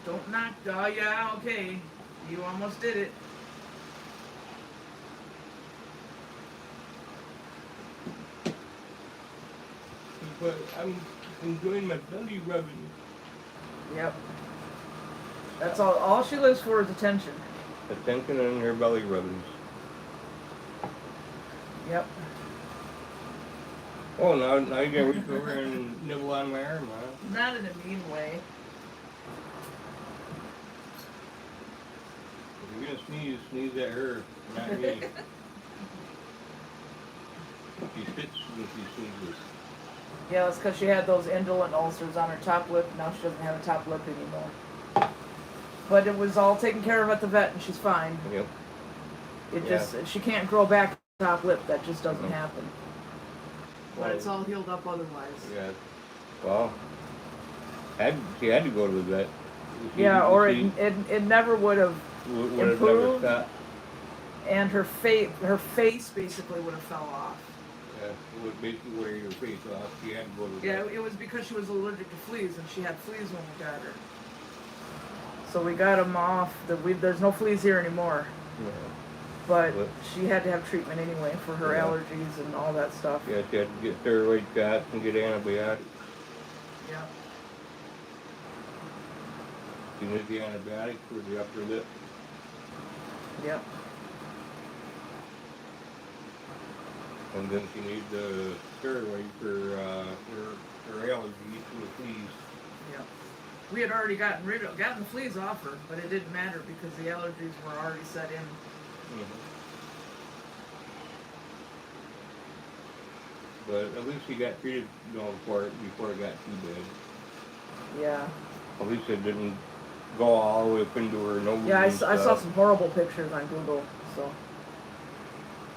Don't knock. Oh, yeah, okay. You almost did it. But I'm enjoying my belly rubbing. Yep. That's all she lives for is attention. Attention and her belly rubbings. Yep. Oh, now you can reach over and nibble on my arm, huh? Not in a mean way. If you're gonna sneeze at her, not me. She spits when she sneezes. Yeah, that's because she had those indolent ulcers on her top lip. Now she doesn't have a top lip anymore. But it was all taken care of at the vet, and she's fine. Yep. She can't grow back the top lip. That just doesn't happen. Well, But it's all healed up otherwise. Yeah. Well, she had to go to the vet. Yeah, or it never would have improved, and her face basically would have fell off. Yeah, it was basically wear your face off. She had to go to the Yeah, vet. it was because she was allergic to fleas, and she had fleas when we got her. So we got them off. There's no fleas here anymore. Yeah. But she had to have treatment anyway for her allergies and all that stuff. Yeah, she had to get steroid shots and get antibiotics. Yeah. She needed the antibiotics for the upper lip. Yep. And then she needed the steroid for her allergies to the fleas. Yep. We had already gotten the fleas off her, but it didn't matter because the allergies were already set in. Mm-hmm. But at least she got treated, before it got too bad. Yeah. At least it didn't go all the way up into her nose. Yeah, I saw some horrible pictures on Google. So.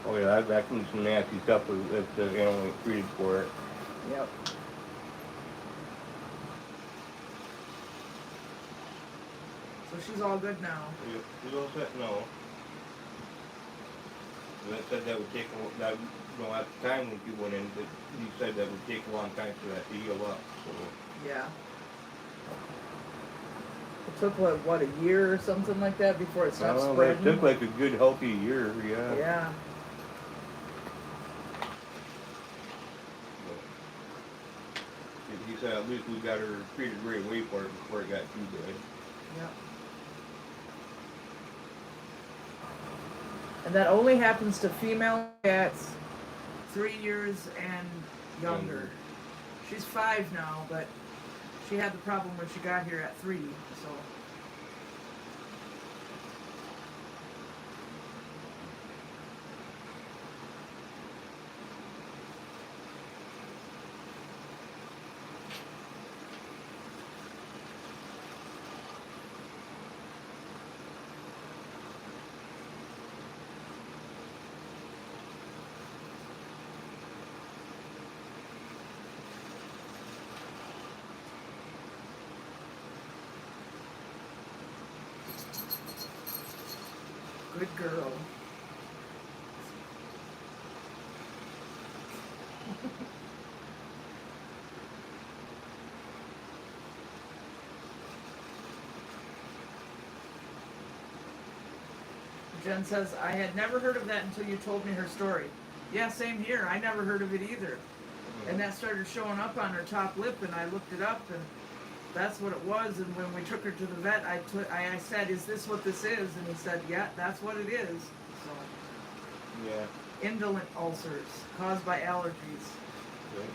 Oh yeah, that can be some nasty stuff if the animal ain't treated for it. Yep. So she's all good now. Yep, she's all set now. That said that would take at the time when she went in, but he said that would take a long time for that to heal up. So. Yeah. It took what, a year or something like that before it stopped spreading? It took like a good healthy year, yeah. Yeah. He said at least we got her treated right away for it before it got too bad. Yeah. And that only happens to female cats 3 years and younger. She's 5 now, but she had the problem when she got here at 3, so. Good girl. Jen says, I had never heard of that until you told me her story. Yeah, same here. I never heard of it either. And that started showing up on her top lip, and I looked it up, and that's what it was. And when we took her to the vet, I said, is this what this is? And he said, yeah, that's what it is. So, yeah. Indolent ulcers caused by allergies. Right.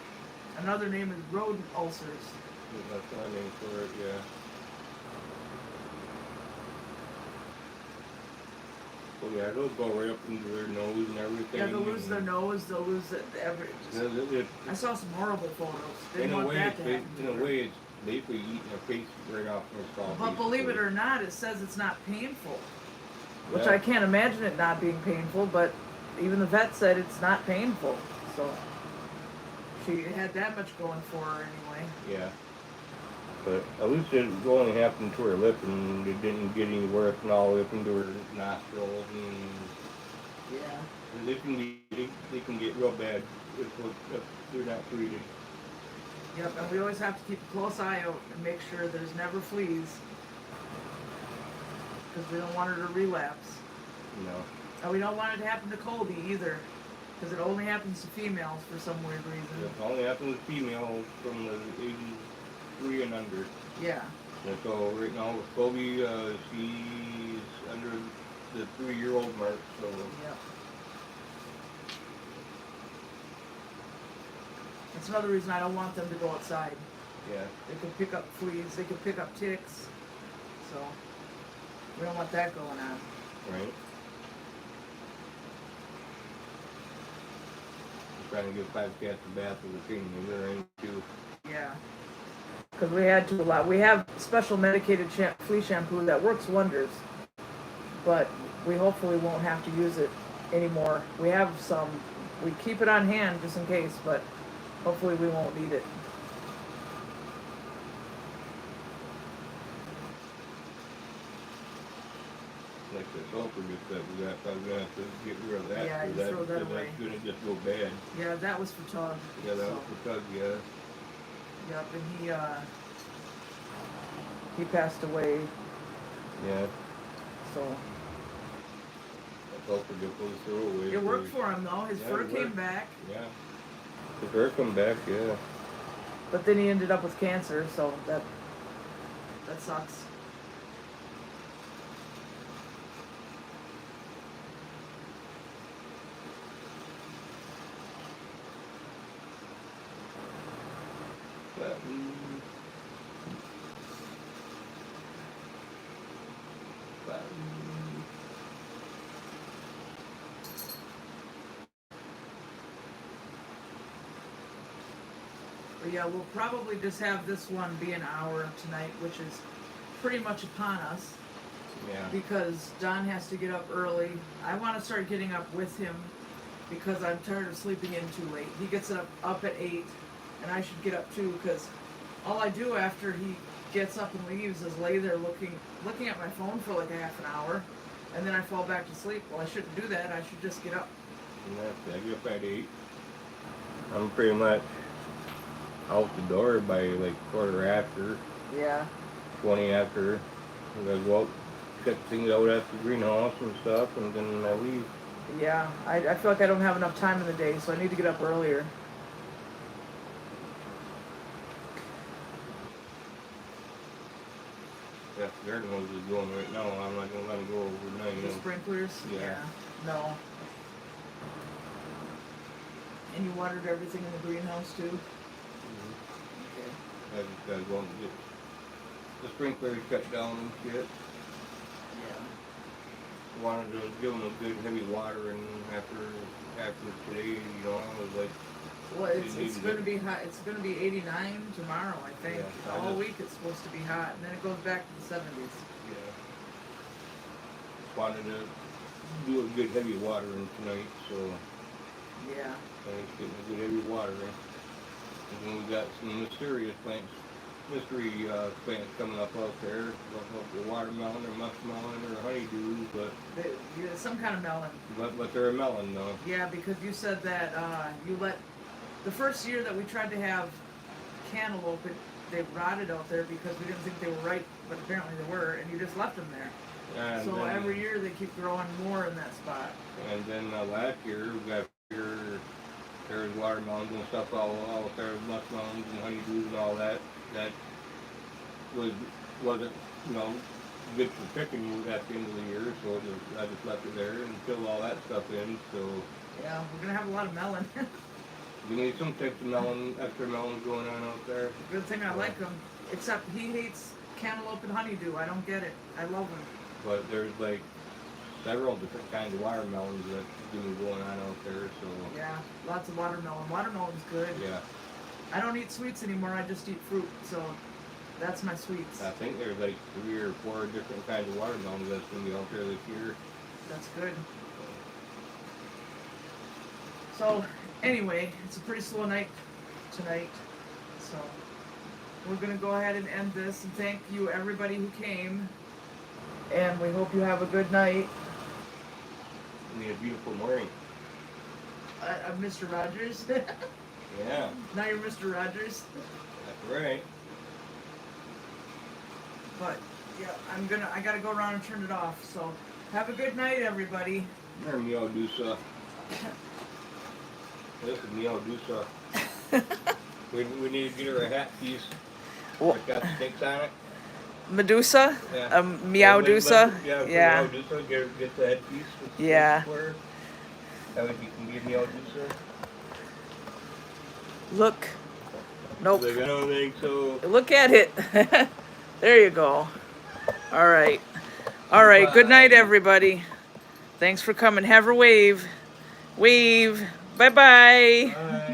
Another name is rodent ulcers. That's my name for it, yeah. So yeah, they'll go right up into their nose and everything. Yeah, they'll lose their nose, they'll lose I saw some horrible photos. Didn't want that to happen to in a her. way, it's basically eating their face right off their skull. But believe it or not, it says it's not painful. Which Yeah. I can't imagine it not being painful, but even the vet said it's not painful. So she had that much going for her anyway. Yeah. But at least it only happened to her lip, and it didn't get any worse and all the way up into her nostrils, and Yeah. they can get real bad if they're not treated. Yep, and we always have to keep a close eye out and make sure there's never fleas. Because we don't want her to relapse. No. And we don't want it to happen to Colby either. Because it only happens to females for some weird reason. It only happens to females from the ages 3 and under. Yeah. And so right now with Kobe, she's under the 3-year-old mark, so Yep. That's another reason I don't want them to go outside. yeah. They could pick up fleas, they could pick up ticks. So we don't want that going on. Right. I'm trying to give 5 cats a bath with a cleaning they're into. Yeah. Because we had to a lot. We have special medicated flea shampoo that works wonders. But we hopefully won't have to use it anymore. We have some. We keep it on hand just in case, but hopefully we won't need it. Like the sulfur just that we got, I'm gonna have to get rid of that. Yeah, because just throw that because away. That's gonna just go bad. Yeah, that was for Tug. Yeah, that so. was because, yeah. Yep, and he passed away, Yeah. so That sulfur just goes through away. it worked for him though. His Yeah, fur it came worked. back, Yeah. The fur come back, yeah. but then he ended up with cancer, so that sucks. But, but, But yeah, we'll probably just have this one be an hour tonight, which is pretty much upon us yeah. because Don has to get up early. I want to start getting up with him because I'm tired of sleeping in too late. He gets up at 8, and I should get up too because all I do after he gets up and leaves is lay there looking at my phone for like a half an hour, and then I fall back to sleep. Well, I shouldn't do that. I should just get up. And that's, I get up at 8. I'm pretty much out the door by like 15:15, Yeah. 20 after. And I go out, check things out at the greenhouse and stuff, and then I leave. Yeah, I feel like I don't have enough time in the day, so I need to get up earlier. That's the garden hose is going right now. I'm not gonna let them go overnight. The sprinklers? Yeah. No. And you watered everything in the greenhouse too? Okay. I just gotta go and get the sprinklers cut down and shit. Yeah. Wanted to give them a good heavy watering after today, you know, I was like, Well, You it's need to going to get- be hot. It's going to be 89 tomorrow, I think. Yeah, I All just- week it's supposed to be hot, and then it goes back to the 70s. yeah. Wanted to do a good heavy watering tonight, so Yeah. I was getting a good heavy watering. And then we got some mystery plants coming up out there. Don't know if they're watermelon or muskmelon or honeydew, Yeah, some kind of melon. but they're a melon though. Yeah, because you said that you let the first year that we tried to have cantaloupe, they rotted out there because we didn't think they were ripe, but apparently they were, and you just left them there. And So then, every year they keep growing more in that spot. And then last year we got there was watermelons and stuff all there was muskmelons and honeydews and all that. That wasn't good for picking at the end of the year, so I just left it there and filled all that stuff in. So Yeah, we're gonna have a lot of melon. You need some types of extra melons going on out there. Good thing I like them. Except he hates cantaloupe and honeydew. I don't get it. I love them. But there's like several different kinds of watermelons that do going on out there. So Yeah, lots of watermelon. Watermelon's good. yeah, I don't eat sweets anymore. I just eat fruit. So that's my sweets. I think there's like 3 or 4 different kinds of watermelons that's gonna be out there this year. That's good. So anyway, it's a pretty slow night tonight. So we're gonna go ahead and end this, and thank you everybody who came. And we hope you have a good night. I mean, a beautiful morning. I'm Mr. Rogers. Yeah, Now you're Mr. Rogers. that's right. But yeah, I gotta go around and turn it off. So have a good night, everybody. Here, Meodusa. This is Meodusa. we need to get her a hat piece. Well, It's got snakes on it. Medusa? Yeah. Meowdusa? Yeah. Yeah. Meodusa, get the headpiece. With Yeah. snakes for her. That way you can give Meodusa. Look. Nope. Like, I don't think so. Look at it. There you go. All right. All right. Good night, everybody. Thanks for coming. Have a wave. Wave. Bye-bye. Bye.